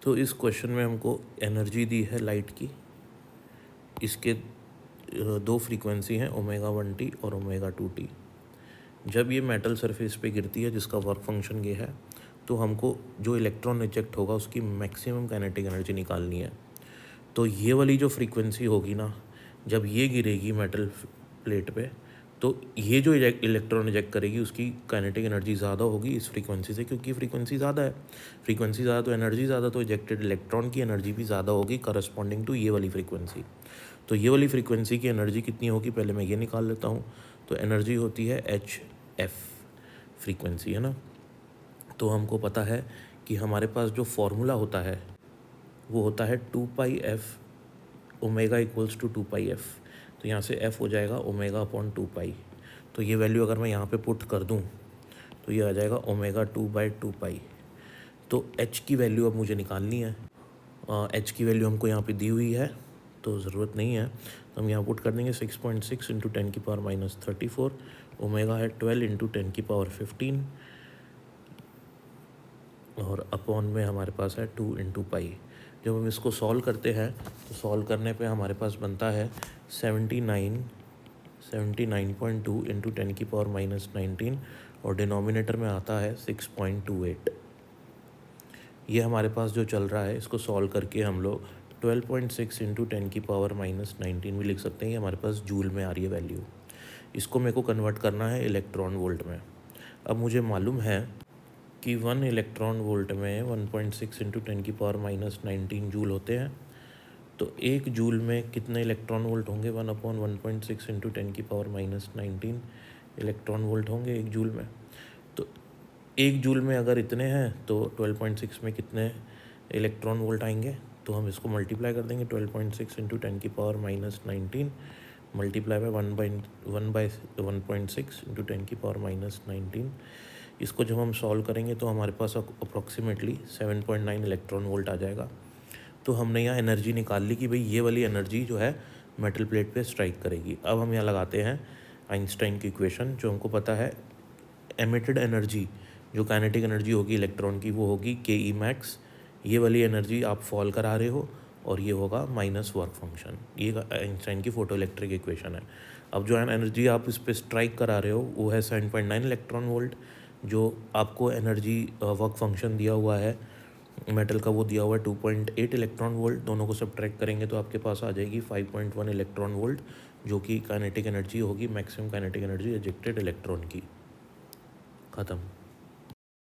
तो इस क्वेश्चन में हमको एनर्जी दी है लाइट की, इसके दो फ्रीक्वेंसी हैं ω1t और ω2t। जब ये मेटल सरफेस पे गिरती है जिसका वर्क फंक्शन ये है, तो हमको जो इलेक्ट्रॉन रिजेक्ट होगा उसकी मैक्सिमम काइनेटिक एनर्जी निकालनी है। तो ये वाली जो फ्रीक्वेंसी होगी ना, जब ये गिरेगी मेटल प्लेट पे, तो ये जो इलेक्ट्रॉन रिजेक्ट करेगी उसकी काइनेटिक एनर्जी ज़्यादा होगी इस फ्रीक्वेंसी से, क्योंकि फ्रीक्वेंसी ज़्यादा है। फ्रीक्वेंसी ज़्यादा तो एनर्जी ज़्यादा, तो इजेक्टेड इलेक्ट्रॉन की एनर्जी भी ज़्यादा होगी करस्पॉन्डिंग टू ये वाली फ्रीक्वेंसी। तो ये वाली फ्रीक्वेंसी की एनर्जी कितनी होगी, पहले मैं ये निकाल लेता हूँ। तो एनर्जी होती है HF फ्रीक्वेंसी, है ना। तो हमको पता है कि हमारे पास जो फॉर्मूला होता है वो होता है 2πf, omega equals to 2πf। तो यहाँ से f हो जाएगा ω/2π। तो ये वैल्यू अगर मैं यहाँ पे पुट कर दूँ तो ये आ जाएगा ω2/2π। तो h की वैल्यू अब मुझे निकालनी है। h की वैल्यू हमको यहाँ पे दी हुई है तो ज़रूरत नहीं है, तो हम यहाँ पुट कर देंगे 6.6 × 10⁻34। ओमेगा है 12 × 10⁻15 और अपॉन में हमारे पास है 2 × π। जब हम इसको सॉल्व करते हैं तो सॉल्व करने पे हमारे पास बनता है 79.2 × 10⁻19 और डिनोमिनेटर में आता है 6.28। ये हमारे पास जो चल रहा है, इसको सॉल्व करके हम लोग 12.6 × 10⁻19 भी लिख सकते हैं। ये हमारे पास जूल में आ रही है वैल्यू। इसको मेरे को कन्वर्ट करना है इलेक्ट्रॉन वोल्ट में। अब मुझे मालूम है कि 1 इलेक्ट्रॉन वोल्ट में 1.6 × 10⁻19 जूल होते हैं। तो एक जूल में कितने इलेक्ट्रॉन वोल्ट होंगे, 1/1.6 × 10⁻19 इलेक्ट्रॉन वोल्ट होंगे एक जूल में। तो एक जूल में अगर इतने हैं तो 12.6 में कितने इलेक्ट्रॉन वोल्ट आएंगे, तो हम इसको मल्टीप्लाई कर देंगे 12.6 × 10⁻19 मल्टीप्लाई बाय 1/1.6 × 10⁻19। इसको जब हम सॉल्व करेंगे तो हमारे पास अप्रॉक्सीमेटली 7.9 इलेक्ट्रॉन वोल्ट आ जाएगा। तो हमने यहाँ एनर्जी निकाल ली कि भाई ये वाली एनर्जी जो है मेटल प्लेट पे स्ट्राइक करेगी। अब हम यहाँ लगाते हैं आइंस्टाइन की इक्वेशन। जो हमको पता है एमिटेड एनर्जी, जो काइनेटिक एनर्जी होगी इलेक्ट्रॉन की, वो होगी KE max। ये वाली एनर्जी आप फॉल करा रहे हो और ये होगा माइनस वर्क फंक्शन। ये आइंस्टाइन की फोटो इलेक्ट्रिक इक्वेशन है। अब जो एनर्जी आप इस पर स्ट्राइक करा रहे हो वो है 7.9 इलेक्ट्रॉन वोल्ट। जो आपको एनर्जी वर्क फंक्शन दिया हुआ है मेटल का, वो दिया हुआ है 2.8 इलेक्ट्रॉन वोल्ट। दोनों को सब्ट्रैक्ट करेंगे तो आपके पास आ जाएगी 5.1 इलेक्ट्रॉन वोल्ट, जो कि काइनेटिक एनर्जी होगी, maximum kinetic energy ejected electron की। ख़त्म।